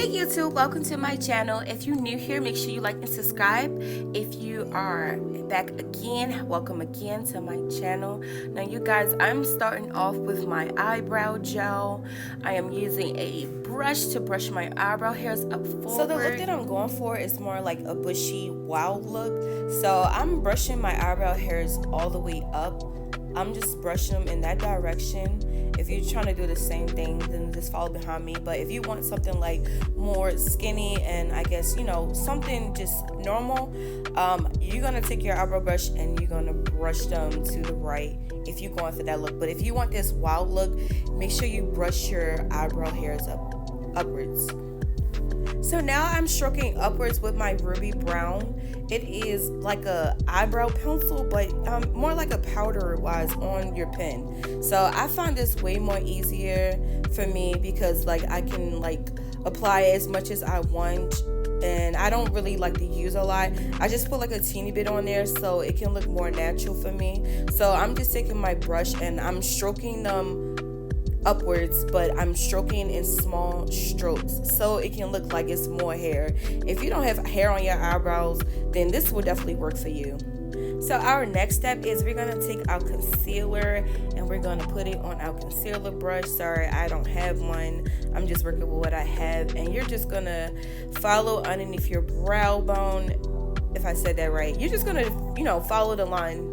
Hey YouTube, welcome to my channel. If you're new here, make sure you like and subscribe. If you are back again, welcome again to my channel. Now you guys, I'm starting off with my eyebrow gel. I am using a brush to brush my eyebrow hairs up forward. So the look that I'm going for is more like a bushy wild look. So I'm brushing my eyebrow hairs all the way up. I'm just brushing them in that direction. If you're trying to do the same thing, then just follow behind me. But if you want something like more skinny and I guess, you know, something just normal, you're going to take your eyebrow brush and you're going to brush them to the right if you're going for that look. But if you want this wild look, make sure you brush your eyebrow hairs upwards. So now I'm stroking upwards with my ruby brown. It is like a eyebrow pencil, but more like a powder wise on your pen. So I find this way more easier for me because like I can like apply as much as I want, and I don't really like to use a lot. I just put like a teeny bit on there so it can look more natural for me. So I'm just taking my brush and I'm stroking them upwards, but I'm stroking in small strokes so it can look like it's more hair. If you don't have hair on your eyebrows, then this will definitely work for you. So our next step is we're going to take our concealer and we're going to put it on our concealer brush. Sorry, I don't have one. I'm just working with what I have. And you're just going to follow underneath your brow bone. If I said that right, you're just going to, you know, follow the line.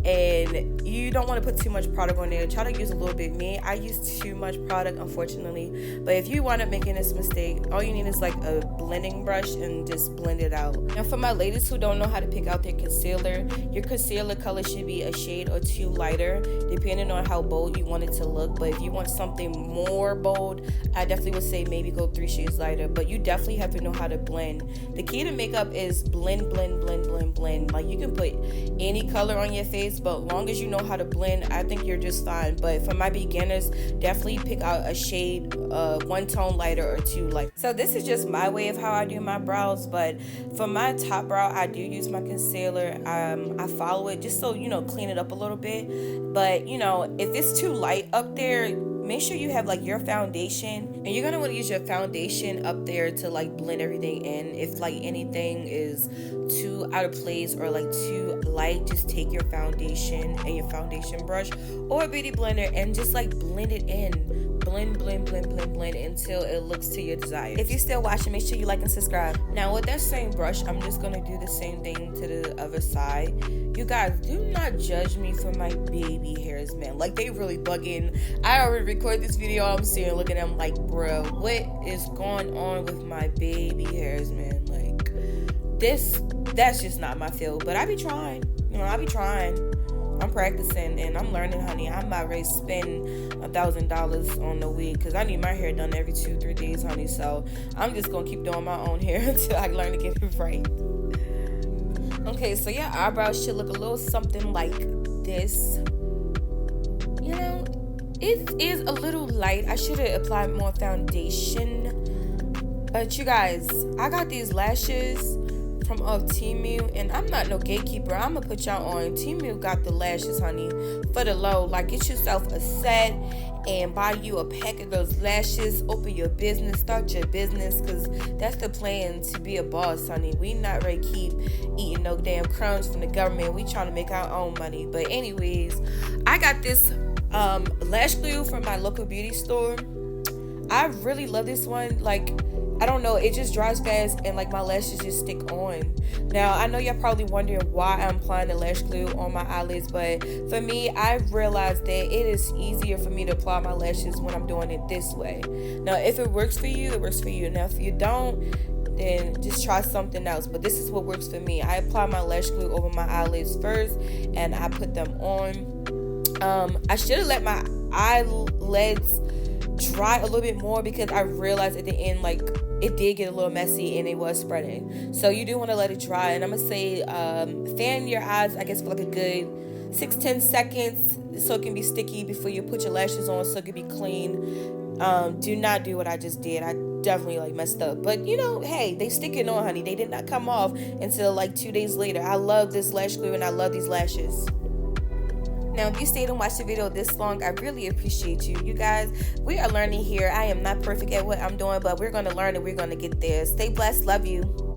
And you don't want to put too much product on there. Try to use a little bit. Me, I use too much product, unfortunately. But if you wind up making this mistake, all you need is like a blending brush and just blend it out. Now for my ladies who don't know how to pick out their concealer, your concealer color should be a shade or two lighter, depending on how bold you want it to look. But if you want something more bold, I definitely would say maybe go 3 shades lighter. But you definitely have to know how to blend. The key to makeup is blend, blend, blend, blend, blend. Like you can put any color on your face, but long as you know how to blend, I think you're just fine. But for my beginners, definitely pick out a shade, 1 tone lighter or 2 light. So this is just my way of how I do my brows, but for my top brow, I do use my concealer. I follow it just so, you know, clean it up a little bit. But, you know, if it's too light up there, make sure you have like your foundation, and you're gonna want to use your foundation up there to like blend everything in. If like anything is too out of place or like too light, just take your foundation and your foundation brush or a beauty blender and just like blend it in. Blend, blend, blend, blend, blend until it looks to your desire. If you're still watching, make sure you like and subscribe. Now with that same brush, I'm just gonna do the same thing to the other side. You guys, do not judge me for my baby hairs, man. Like they really bugging. I already recorded this video. I'm sitting looking at them like, bro, what is going on with my baby hairs, man? Like that's just not my field. But I be trying. You know, I be trying. I'm practicing and I'm learning, honey. I'm not ready to spend $1,000 on the wig because I need my hair done every 2-3 days, honey. So I'm just gonna keep doing my own hair until I learn to get it right. Okay, so your eyebrows should look a little something like this. You know, it is a little light. I should have applied more foundation. But you guys, I got these lashes from Temu, and I'm not no gatekeeper. I'm gonna put y'all on. Temu got the lashes, honey, for the low. Like, get yourself a set and buy you a pack of those lashes. Open your business, start your business, because that's the plan, to be a boss, honey. We not ready to keep eating no damn crumbs from the government. We trying to make our own money. But anyways, I got this lash glue from my local beauty store. I really love this one. Like, I don't know, it just dries fast and like my lashes just stick on. Now, I know y'all probably wondering why I'm applying the lash glue on my eyelids, but for me, I realized that it is easier for me to apply my lashes when I'm doing it this way. Now, if it works for you, it works for you. Now, if you don't, then just try something else. But this is what works for me. I apply my lash glue over my eyelids first and I put them on. I should have let my eyelids dry a little bit more because I realized at the end, like, it did get a little messy and it was spreading. So you do want to let it dry. And I'm gonna say fan your eyes, I guess, for like a good 6-10 seconds so it can be sticky before you put your lashes on, so it can be clean. Do not do what I just did. I definitely like messed up, but you know, hey, they sticking on, honey. They did not come off until like 2 days later. I love this lash glue and I love these lashes. Now, if you stayed and watched the video this long, I really appreciate you. You guys, we are learning here. I am not perfect at what I'm doing, but we're going to learn and we're going to get there. Stay blessed. Love you.